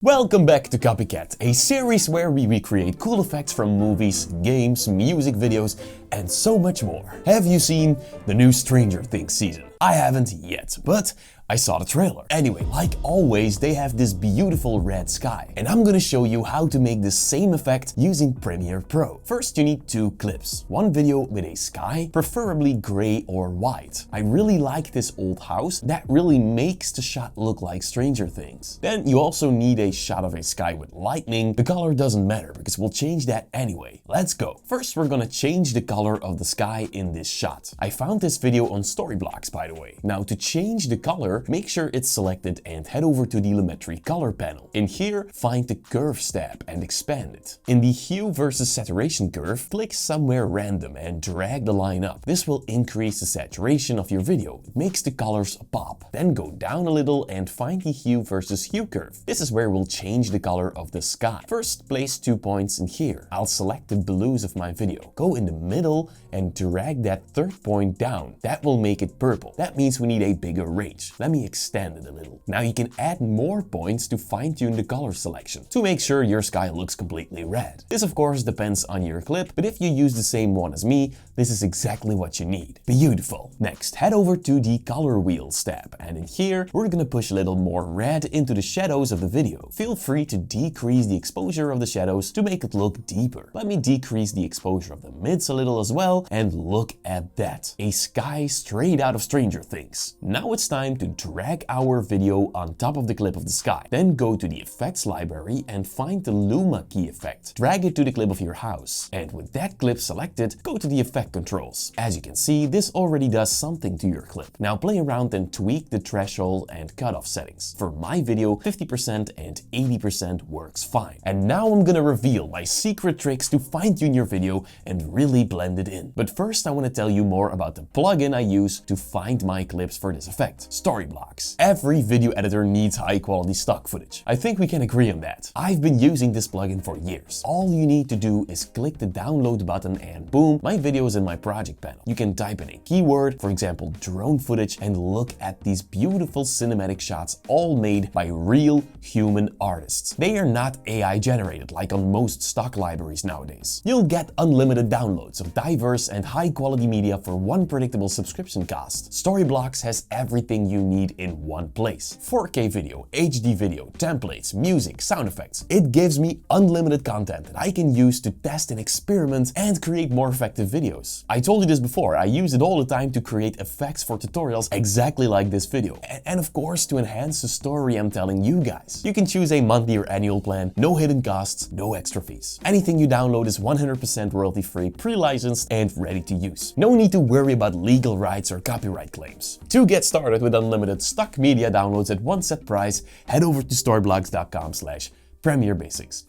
Welcome back to Copycat, a series where we recreate cool effects from movies, games, music videos, and so much more. Have you seen the new Stranger Things season? I haven't yet, but I saw the trailer. Anyway, like always, they have this beautiful red sky, and I'm gonna show you how to make the same effect using Premiere Pro. First, you need two clips. One video with a sky, preferably gray or white. I really like this old house. That really makes the shot look like Stranger Things. Then you also need a shot of a sky with lightning. The color doesn't matter because we'll change that anyway. Let's go. First, we're gonna change the color of the sky in this shot. I found this video on Storyblocks, by the way. Now, to change the color, make sure it's selected and head over to the Lumetri color panel. In here, find the curves tab and expand it. In the hue versus saturation curve, click somewhere random and drag the line up. This will increase the saturation of your video. It makes the colors pop. Then go down a little and find the hue versus hue curve. This is where we'll change the color of the sky. First, place 2 points in here. I'll select the blues of my video. Go in the middle and drag that third point down. That will make it purple. That means we need a bigger range. Let me extend it a little. Now you can add more points to fine-tune the color selection to make sure your sky looks completely red. This of course depends on your clip, but if you use the same one as me, this is exactly what you need. Beautiful. Next, head over to the color wheels tab, and in here we're gonna push a little more red into the shadows of the video. Feel free to decrease the exposure of the shadows to make it look deeper. Let me decrease the exposure of the mids a little as well, and look at that. A sky straight out of Stranger Things. Now it's time to drag our video on top of the clip of the sky. Then go to the effects library and find the Luma key effect. Drag it to the clip of your house. And with that clip selected, go to the effect controls. As you can see, this already does something to your clip. Now play around and tweak the threshold and cutoff settings. For my video, 50% and 80% works fine. And now I'm gonna reveal my secret tricks to fine-tune your video and really blend it in. But first I want to tell you more about the plugin I use to find my clips for this effect. Storyblocks. Every video editor needs high-quality stock footage. I think we can agree on that. I've been using this plugin for years. All you need to do is click the download button and boom, my video is in my project panel. You can type in a keyword, for example drone footage, and look at these beautiful cinematic shots all made by real human artists. They are not AI generated like on most stock libraries nowadays. You'll get unlimited downloads of diverse and high-quality media for one predictable subscription cost. Storyblocks has everything you need in one place. 4K video, HD video, templates, music, sound effects. It gives me unlimited content that I can use to test and experiment and create more effective videos. I told you this before, I use it all the time to create effects for tutorials exactly like this video. And of course to enhance the story I'm telling you guys. You can choose a monthly or annual plan, no hidden costs, no extra fees. Anything you download is 100% royalty free, pre-licensed and ready to use. No need to worry about legal rights or copyright claims. To get started with unlimited stock media downloads at one set price, head over to storyblocks.com/premierebasics.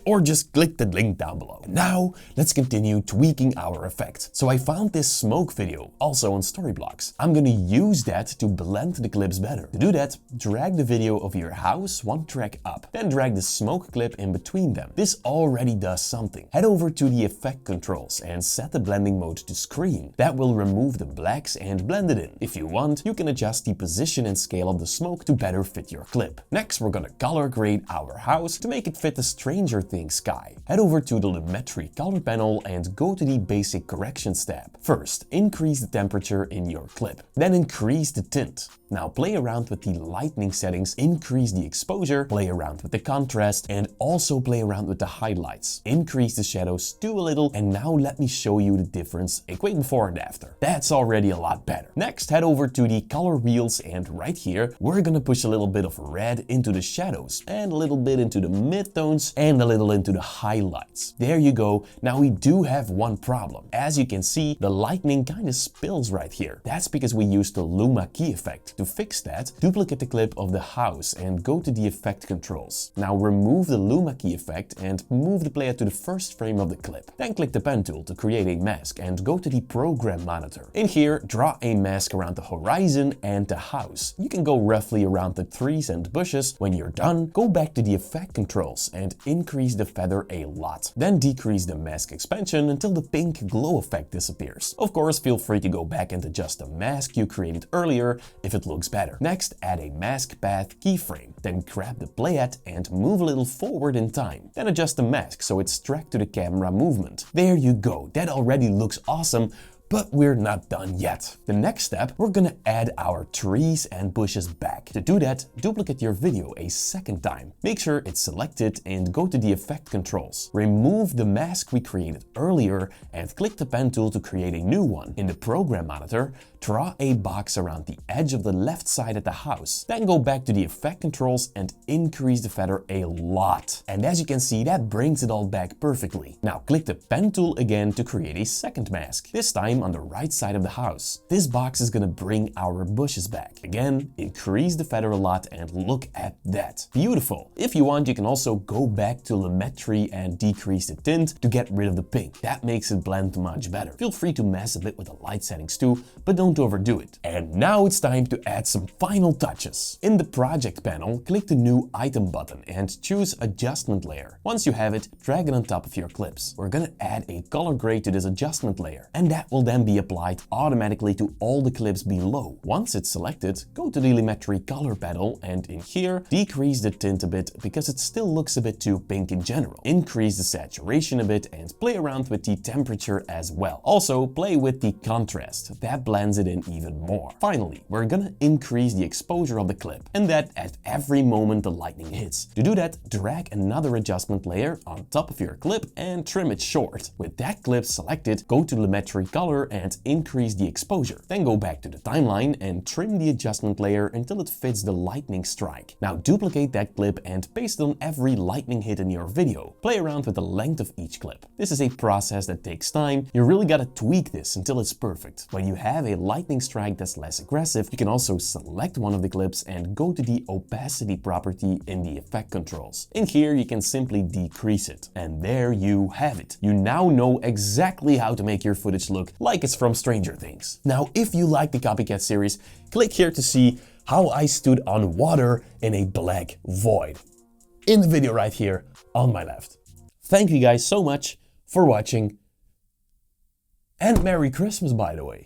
Or just click the link down below. Now, let's continue tweaking our effect. So I found this smoke video, also on Storyblocks. I'm gonna use that to blend the clips better. To do that, drag the video of your house one track up, then drag the smoke clip in between them. This already does something. Head over to the effect controls and set the blending mode to screen. That will remove the blacks and blend it in. If you want, you can adjust the position and scale of the smoke to better fit your clip. Next, we're gonna color grade our house to make it fit the Stranger Things sky. Head over to the Lumetri color panel and go to the basic corrections tab. First, increase the temperature in your clip, then increase the tint. Now play around with the lightning settings, increase the exposure, play around with the contrast, and also play around with the highlights. Increase the shadows too a little, and now let me show you the difference, a quick before and after. That's already a lot better. Next, head over to the color wheels, and right here, we're gonna push a little bit of red into the shadows, and a little bit into the midtones, and a little into the highlights. There you go. Now we do have one problem. As you can see, the lightning kind of spills right here. That's because we used the Luma key effect. To fix that, duplicate the clip of the house and go to the effect controls. Now remove the Luma key effect and move the player to the first frame of the clip. Then click the pen tool to create a mask and go to the program monitor. In here, draw a mask around the horizon and the house. You can go roughly around the trees and bushes. When you're done, go back to the effect controls and increase increase the feather a lot. Then decrease the mask expansion until the pink glow effect disappears. Of course, feel free to go back and adjust the mask you created earlier if it looks better. Next, add a mask path keyframe. Then grab the playhead and move a little forward in time. Then adjust the mask so it's tracked to the camera movement. There you go, that already looks awesome. But we're not done yet. The next step, we're gonna add our trees and bushes back. To do that, duplicate your video a second time. Make sure it's selected and go to the effect controls. Remove the mask we created earlier and click the pen tool to create a new one. In the program monitor, draw a box around the edge of the left side of the house. Then go back to the effect controls and increase the feather a lot. And as you can see, that brings it all back perfectly. Now click the pen tool again to create a second mask. This time on the right side of the house. This box is gonna bring our bushes back. Again, increase the feather a lot and look at that. Beautiful. If you want, you can also go back to Lumetri and decrease the tint to get rid of the pink. That makes it blend much better. Feel free to mess a bit with the light settings too, but don't overdo it. And now it's time to add some final touches. In the project panel, click the new item button and choose adjustment layer. Once you have it, drag it on top of your clips. We're gonna add a color grade to this adjustment layer, and that will then be applied automatically to all the clips below. Once it's selected, go to the Lumetri color panel and in here, decrease the tint a bit because it still looks a bit too pink in general. Increase the saturation a bit and play around with the temperature as well. Also, play with the contrast. That blends it in even more. Finally, we're gonna increase the exposure of the clip, and that at every moment the lightning hits. To do that, drag another adjustment layer on top of your clip and trim it short. With that clip selected, go to Lumetri color and increase the exposure. Then go back to the timeline and trim the adjustment layer until it fits the lightning strike. Now duplicate that clip and paste it on every lightning hit in your video. Play around with the length of each clip. This is a process that takes time. You really gotta tweak this until it's perfect. When you have a lightning strike that's less aggressive, you can also select one of the clips and go to the opacity property in the effect controls. In here, you can simply decrease it. And there you have it. You now know exactly how to make your footage look like it's from Stranger Things. Now, if you like the Copycat series, click here to see how I stood on water in a black void. In the video right here on my left. Thank you guys so much for watching. And Merry Christmas, by the way.